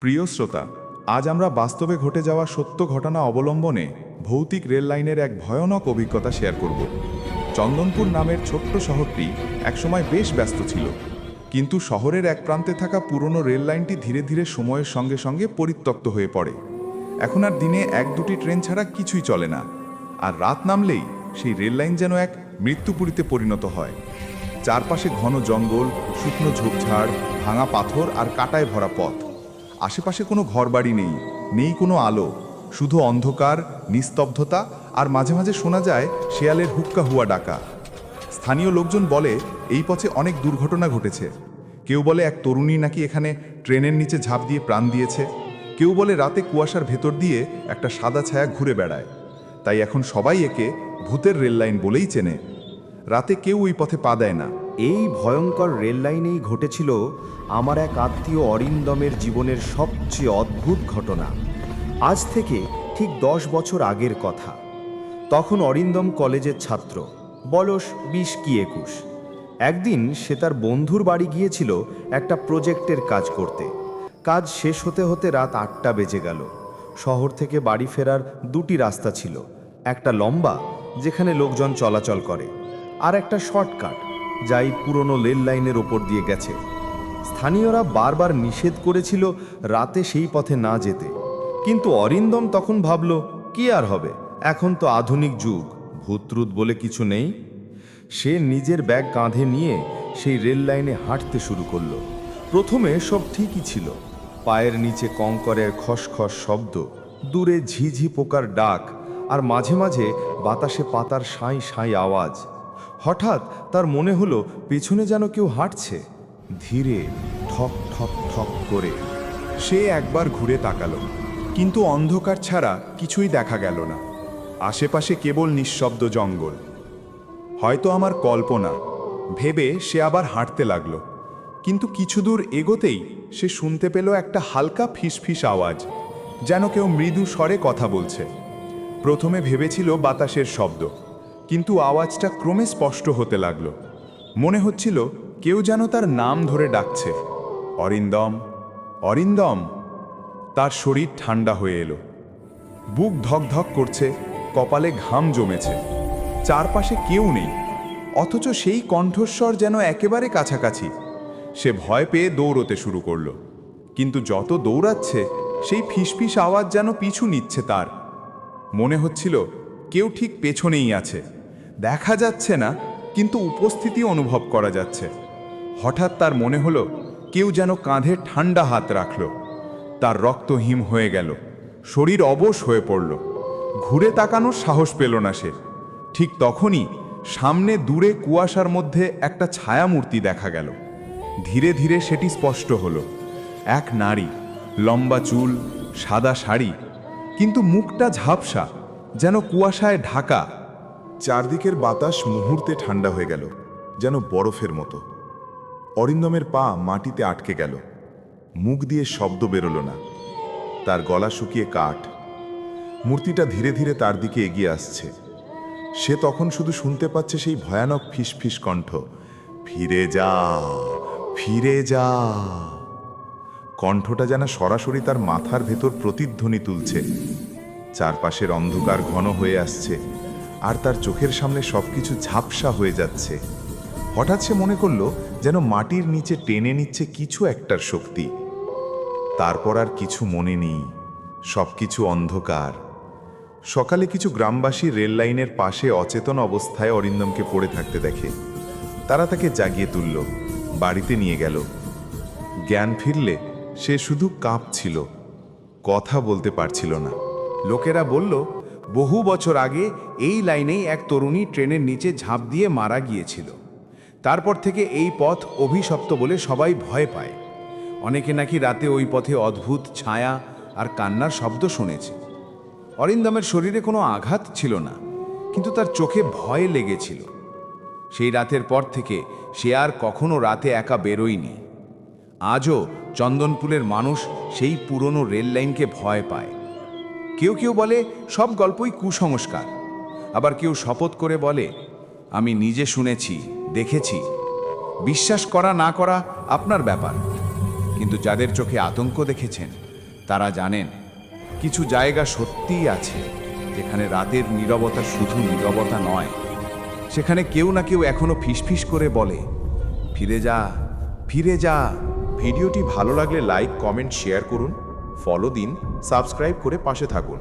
প্রিয় শ্রোতা, আজ আমরা বাস্তবে ঘটে যাওয়া সত্য ঘটনা অবলম্বনে ভৌতিক রেল লাইনের এক ভয়ানক অভিজ্ঞতা শেয়ার করব। চন্দনপুর নামের ছোট্ট শহরটি একসময় বেশ ব্যস্ত ছিল, কিন্তু শহরের এক প্রান্তে থাকা পুরনো রেল লাইনটি ধীরে ধীরে সময়ের সঙ্গে সঙ্গে পরিত্যক্ত হয়ে পড়ে। এখন আর দিনে এক দুটি ট্রেন ছাড়া কিছুই চলে না, আর রাত নামলেই সেই রেল লাইন যেন এক মৃত্যুপুরীতে পরিণত হয়। চারপাশে ঘন জঙ্গল, শুকনো ঝোপঝাড়, ভাঙা পাথর আর কাঁটায় ভরা পথ। আশেপাশে কোনো ঘরবাড়ি নেই, নেই কোনো আলো, শুধু অন্ধকার, নিস্তব্ধতা, আর মাঝে মাঝে শোনা যায় শেয়ালের হুক্কা হুয়া ডাকা। স্থানীয় লোকজন বলে এই পথে অনেক দুর্ঘটনা ঘটেছে। কেউ বলে এক তরুণী নাকি এখানে ট্রেনের নিচে ঝাঁপ দিয়ে প্রাণ দিয়েছে, কেউ বলে রাতে কুয়াশার ভেতর দিয়ে একটা সাদা ছায়া ঘুরে বেড়ায়। তাই এখন সবাই একে ভূতের রেল লাইন বলেই চেনে। রাতে কেউ ওই পথে পা দেয় না। এই ভয়ঙ্কর রেল লাইনেই ঘটেছিল আমার এক আত্মীয় অরিন্দমের জীবনের সবচেয়ে অদ্ভুত ঘটনা। আজ থেকে ঠিক 10 বছর আগের কথা। তখন অরিন্দম কলেজের ছাত্র, বয়স 20 কি 21। একদিন সে তার বন্ধুর বাড়ি গিয়েছিল একটা প্রজেক্টের কাজ করতে। কাজ শেষ হতে হতে রাত 8টা বেজে গেল। শহর থেকে বাড়ি ফেরার দুটি রাস্তা ছিল, একটা লম্বা যেখানে লোকজন চলাচল করে, আর একটা শর্টকাট যা এই পুরনো রেল লাইনের ওপর দিয়ে গেছে। স্থানীয়রা বারবার নিষেধ করেছিল রাতে সেই পথে না যেতে, কিন্তু অরিন্দম তখন ভাবল, কি আর হবে, এখন তো আধুনিক যুগ, ভূতরুত বলে কিছু নেই। সে নিজের ব্যাগ কাঁধে নিয়ে সেই রেল লাইনে হাঁটতে শুরু করলো। প্রথমে সব ঠিকই ছিল, পায়ের নিচে কঙ্করের খসখস শব্দ, দূরে ঝিঝি পোকার ডাক, আর মাঝে মাঝে বাতাসে পাতার সাঁই সাঁই আওয়াজ। হঠাৎ তার মনে হলো পেছনে যেন কেউ হাঁটছে, ধীরে, ঠক ঠক ঠক করে। সে একবার ঘুরে তাকালো, কিন্তু অন্ধকার ছাড়া কিছুই দেখা গেল না। আশেপাশে কেবল নিঃশব্দ জঙ্গল। হয়তো আমার কল্পনা ভেবে সে আবার হাঁটতে লাগলো, কিন্তু কিছু দূর এগোতেই সে শুনতে পেল একটা হালকা ফিসফিস আওয়াজ, যেন কেউ মৃদু স্বরে কথা বলছে। প্রথমে ভেবেছিল বাতাসের শব্দ, কিন্তু আওয়াজটা ক্রমে স্পষ্ট হতে লাগলো। মনে হচ্ছিল কেউ যেন তার নাম ধরে ডাকছে, অরিন্দম, অরিন্দম। তার শরীর ঠান্ডা হয়ে এলো, বুক ধকধক করছে, কপালে ঘাম জমেছে। চারপাশে কেউ নেই, অথচ সেই কণ্ঠস্বর যেন একেবারে কাছাকাছি। সে ভয় পেয়ে দৌড়তে শুরু করলো, কিন্তু যত দৌড়াচ্ছে সেই ফিসফিস আওয়াজ যেন পিছু নিচ্ছে তার। মনে হচ্ছিল কেউ ঠিক পেছনেই আছে, দেখা যাচ্ছে না, কিন্তু উপস্থিতি অনুভব করা যাচ্ছে। হঠাৎ তার মনে হলো কেউ যেন কাঁধে ঠান্ডা হাত রাখলো। তার রক্ত হিম হয়ে গেল, শরীর অবশ হয়ে পড়ল। ঘুরে তাকানোর সাহস পেল না সে। ঠিক তখনই সামনে দূরে কুয়াশার মধ্যে একটা ছায়ামূর্তি দেখা গেল। ধীরে ধীরে সেটি স্পষ্ট হলো। এক নারী, লম্বা চুল, সাদা শাড়ি, কিন্তু মুখটা ঝাপসা, যেন কুয়াশায় ঢাকা। চারদিকের বাতাস মুহূর্তে ঠান্ডা হয়ে গেল, যেন বরফের মতো। অরিন্দমের পা মাটিতে আটকে গেল, মুখ দিয়ে শব্দ বেরোলো না, তার গলা শুকিয়ে কাঠ। মূর্তিটা ধীরে ধীরে তার দিকে এগিয়ে আসছে। সে তখন শুধু শুনতে পাচ্ছে সেই ভয়ানক ফিসফিস কণ্ঠ, ফিরে যা, ফিরে যা। কণ্ঠটা যেন সরাসরি তার মাথার ভেতর প্রতিধ্বনি তুলছে। চারপাশের অন্ধকার ঘন হয়ে আসছে, আর তার চোখের সামনে সবকিছু ঝাপসা হয়ে যাচ্ছে। হঠাৎ সে মনে করলো যেন মাটির নিচে টেনে নিচ্ছে কিছু একটার শক্তি। তারপর আর কিছু মনে নেই, সবকিছু অন্ধকার। সকালে কিছু গ্রামবাসী রেল লাইনের পাশে অচেতন অবস্থায় অরিন্দমকে পড়ে থাকতে দেখে। তারা তাকে জাগিয়ে তুলল, বাড়িতে নিয়ে গেল। জ্ঞান ফিরলে সে শুধু কাঁপছিল, কথা বলতে পারছিল না। লোকেরা বলল, বহু বছর আগে এই লাইনেই এক তরুণী ট্রেনের নিচে ঝাঁপ দিয়ে মারা গিয়েছিল। তারপর থেকে এই পথ অভিশপ্ত বলে সবাই ভয় পায়। অনেকে নাকি রাতে ওই পথে অদ্ভুত ছায়া আর কান্নার শব্দ শুনেছে। অরিন্দমের শরীরে কোনো আঘাত ছিল না, কিন্তু তার চোখে ভয় লেগেছিল। সেই রাতের পর থেকে সে আর কখনো রাতে একা বেরোয়নি। আজও চন্দনপুরের মানুষ সেই পুরনো রেল লাইনকে ভয় পায়। কেউ কেউ বলে সব গল্পই কুসংস্কার, আবার কেউ শপথ করে বলে, আমি নিজে শুনেছি, দেখেছি। বিশ্বাস করা না করা আপনার ব্যাপার, কিন্তু যাদের চোখে আতঙ্ক দেখেছেন তারা জানেন কিছু জায়গা সত্যিই আছে যেখানে রাতের নীরবতা শুধু নীরবতা নয়, সেখানে কেউ না কেউ এখনো ফিসফিস করে বলে, ফিরে যা, ফিরে যা। ভিডিওটি ভালো লাগলে লাইক, কমেন্ট, শেয়ার করুন, ফলো দিন, সাবস্ক্রাইব করে পাশে থাকুন।